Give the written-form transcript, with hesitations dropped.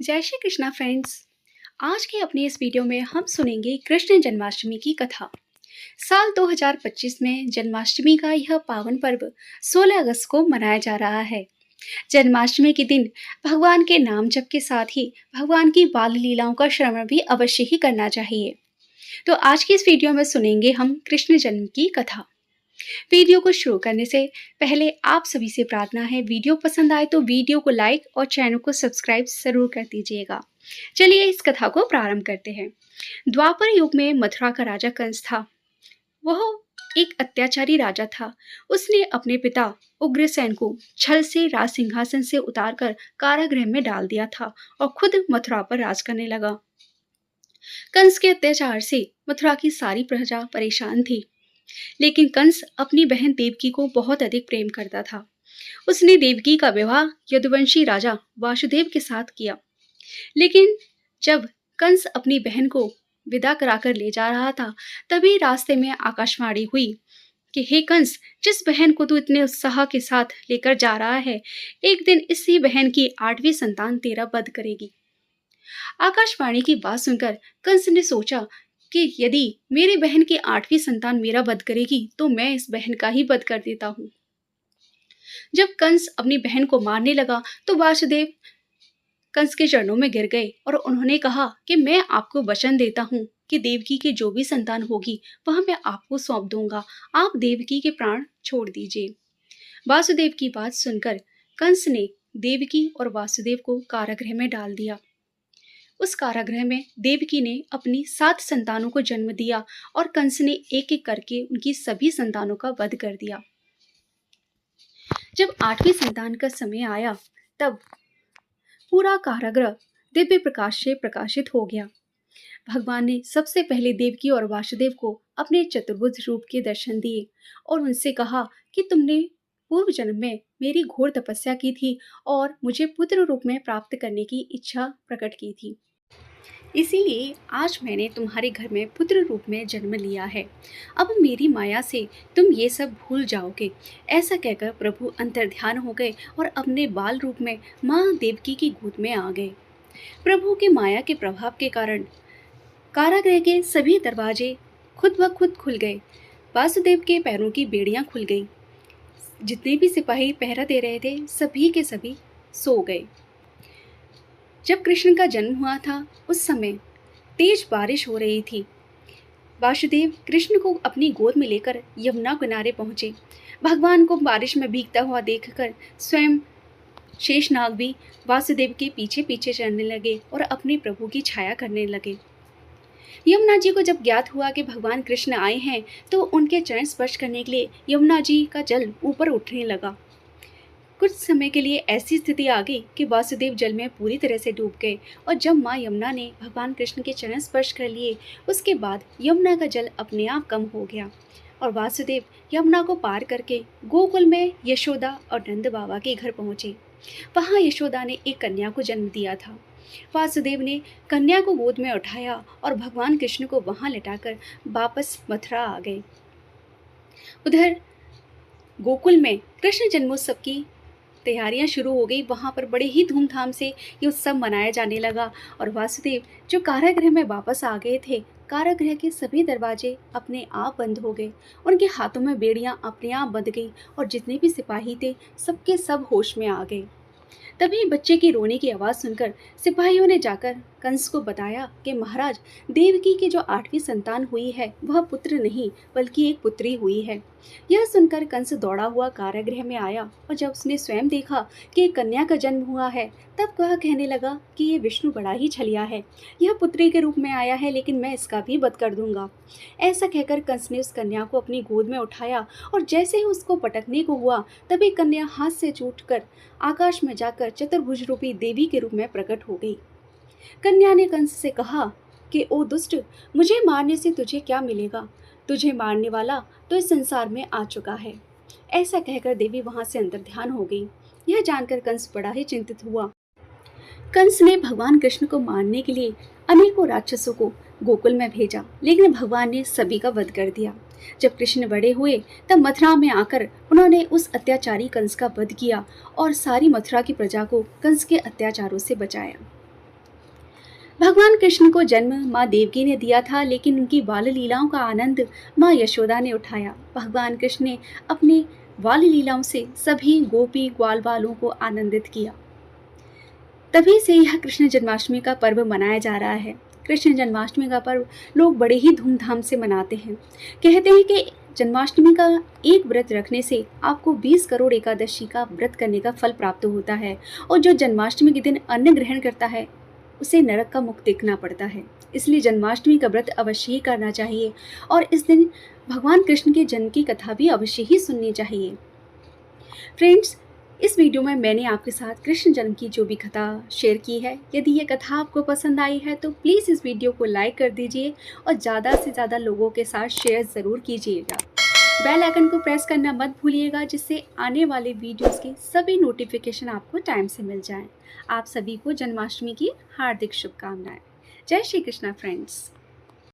जय श्री कृष्णा फ्रेंड्स। आज के अपने इस वीडियो में हम सुनेंगे कृष्ण जन्माष्टमी की कथा। साल 2025 में जन्माष्टमी का यह पावन पर्व 16 अगस्त को मनाया जा रहा है। जन्माष्टमी के दिन भगवान के नाम जप के साथ ही भगवान की बाल लीलाओं का श्रवण भी अवश्य ही करना चाहिए। तो आज की इस वीडियो में सुनेंगे हम कृष्ण जन्म की कथा। वीडियो को शुरू करने से पहले आप सभी से प्रार्थना है, वीडियो पसंद आए तो वीडियो को लाइक और चैनल को सब्सक्राइब जरूर कर दीजिएगा। चलिए इस कथा को प्रारंभ करते हैं। द्वापर युग में मथुरा का राजा कंस था। वह एक अत्याचारी राजा था। उसने अपने पिता उग्रसेन को छल से राज सिंहासन से उतारकर कारागृह में डाल दिया था और खुद मथुरा पर राज करने लगा। कंस के अत्याचार से मथुरा की सारी प्रजा परेशान थी, लेकिन कंस अपनी बहन देवकी को बहुत अधिक प्रेम करता था। उसने देवकी का विवाह यदुवंशी राजा वासुदेव के साथ किया। लेकिन जब कंस अपनी बहन को विदा कराकर ले जा रहा था, तभी रास्ते में आकाशवाणी हुई कि हे कंस, जिस बहन को तू इतने उत्साह के साथ लेकर जा रहा है, एक दिन इसी बहन की 8वीं संतान तेरा वध करेगी। आकाशवाणी की बात सुनकर कंस ने सोचा कि यदि मेरी बहन की 8वीं संतान मेरा वध करेगी तो मैं इस बहन का ही वध कर देता हूँ। जब कंस अपनी बहन को मारने लगा तो वासुदेव कंस के चरणों में गिर गए और उन्होंने कहा कि मैं आपको वचन देता हूँ कि देवकी की जो भी संतान होगी वह मैं आपको सौंप दूंगा। आप देवकी के प्राण छोड़ दीजिए। वासुदेव की बात सुनकर कंस ने देवकी और वासुदेव को कारागृह में डाल दिया। उस कारागृह में देवकी ने अपनी 7 संतानों को जन्म दिया और कंस ने एक एक करके उनकी सभी संतानों का वध कर दिया। जब 8वीं संतान का समय आया तब पूरा कारागृह दिव्य प्रकाश से प्रकाशित हो गया। भगवान ने सबसे पहले देवकी और वासुदेव को अपने चतुर्भुज रूप के दर्शन दिए और उनसे कहा कि तुमने पूर्व जन्म में मेरी घोर तपस्या की थी और मुझे पुत्र रूप में प्राप्त करने की इच्छा प्रकट की थी, इसीलिए आज मैंने तुम्हारे घर में पुत्र रूप में जन्म लिया है। अब मेरी माया से तुम ये सब भूल जाओगे। ऐसा कहकर प्रभु अंतर्ध्यान हो गए और अपने बाल रूप में माँ देवकी की गोद में आ गए। प्रभु के माया के प्रभाव के कारण कारागृह के सभी दरवाजे खुद ब खुद खुल गए। वासुदेव के पैरों की बेड़ियां खुल गई। जितने भी सिपाही पहरा दे रहे थे सभी के सभी सो गए। जब कृष्ण का जन्म हुआ था उस समय तेज बारिश हो रही थी। वासुदेव कृष्ण को अपनी गोद में लेकर यमुना किनारे पहुंचे। भगवान को बारिश में भीगता हुआ देखकर स्वयं शेषनाग भी वासुदेव के पीछे पीछे चलने लगे और अपने प्रभु की छाया करने लगे। यमुना जी को जब ज्ञात हुआ कि भगवान कृष्ण आए हैं तो उनके चरण स्पर्श करने के लिए यमुना जी का जल ऊपर उठने लगा। कुछ समय के लिए ऐसी स्थिति आ गई कि वासुदेव जल में पूरी तरह से डूब गए और जब माँ यमुना ने भगवान कृष्ण के चरण स्पर्श कर लिए उसके बाद यमुना का जल अपने आप कम हो गया और वासुदेव यमुना को पार करके गोकुल में यशोदा और नंद बाबा के घर पहुँचे। वहाँ यशोदा ने एक कन्या को जन्म दिया था। वासुदेव ने कन्या को गोद में उठाया और भगवान कृष्ण को वहाँ लिटाकर वापस मथुरा आ गए। उधर गोकुल में कृष्ण जन्मोत्सव की तैयारियां शुरू हो गई। वहाँ पर बड़े ही धूमधाम से ये उत्सव मनाया जाने लगा और वासुदेव जो कारागृह में वापस आ गए थे, कारागृह के सभी दरवाजे अपने आप बंद हो गए। उनके हाथों में बेड़ियां अपने आप बंध गई और जितने भी सिपाही थे सबके सब होश में आ गए। तभी बच्चे की रोने की आवाज़ सुनकर सिपाहियों ने जाकर कंस को बताया कि महाराज, देवकी की जो 8वीं संतान हुई है वह पुत्र नहीं बल्कि एक पुत्री हुई है। यह सुनकर कंस दौड़ा हुआ कारागृह में आया और जब उसने स्वयं देखा कि एक कन्या का जन्म हुआ है तब वह कहने लगा कि ये विष्णु बड़ा ही छलिया है। यह पुत्री के रूप में आया है लेकिन मैं इसका भी वध कर दूंगा। ऐसा कहकर कंस ने उस कन्या को अपनी गोद में उठाया और जैसे ही उसको पटकने को हुआ तभी कन्या हाथ से छूटकर आकाश में जाकर चतुर्भुज रूपी देवी के रूप में प्रकट हो गई। कन्या ने कंस से कहा कि ओ दुष्ट, मुझे मारने से तुझे क्या मिलेगा? तुझे मारने वाला तो इस संसार में आ चुका है। ऐसा कहकर देवी वहां से अंतर्ध्यान हो गई। यह जानकर कंस बड़ा ही चिंतित हुआ। कंस ने भगवान कृष्ण को मारने के लिए अनेकों राक्षसों को गोकुल में भेजा, लेकिन भगवान ने सभी का वध कर दिया। जब कृष्ण बड़े हुए तब मथुरा में आकर उन्होंने उस अत्याचारी कंस का वध किया और सारी मथुरा की प्रजा को कंस के अत्याचारों से बचाया। भगवान कृष्ण को जन्म माँ देवकी ने दिया था, लेकिन उनकी बाल लीलाओं का आनंद माँ यशोदा ने उठाया। भगवान कृष्ण ने अपने बाल लीलाओं से सभी गोपी ग्वाल बालों को आनंदित किया। तभी से यह कृष्ण जन्माष्टमी का पर्व मनाया जा रहा है। कृष्ण जन्माष्टमी का पर्व लोग बड़े ही धूमधाम से मनाते हैं। कहते हैं कि जन्माष्टमी का एक व्रत रखने से आपको 20 करोड़ एकादशी का व्रत करने का फल प्राप्त होता है, और जो जन्माष्टमी के दिन अन्न ग्रहण करता है उसे नरक का मुख देखना पड़ता है। इसलिए जन्माष्टमी का व्रत अवश्य ही करना चाहिए, और इस दिन भगवान कृष्ण के जन्म की कथा भी अवश्य ही सुननी चाहिए। फ्रेंड्स, इस वीडियो में मैंने आपके साथ कृष्ण जन्म की जो भी कथा शेयर की है। यदि ये कथा आपको पसंद आई है तो प्लीज़ इस वीडियो को लाइक कर दीजिए और ज़्यादा से ज़्यादा लोगों के साथ शेयर ज़रूर कीजिएगा। बेल आइकन को प्रेस करना मत भूलिएगा, जिससे आने वाले वीडियोस के सभी नोटिफिकेशन आपको टाइम से मिल जाएं। आप सभी को जन्माष्टमी की हार्दिक शुभकामनाएं। जय श्री कृष्णा फ्रेंड्स।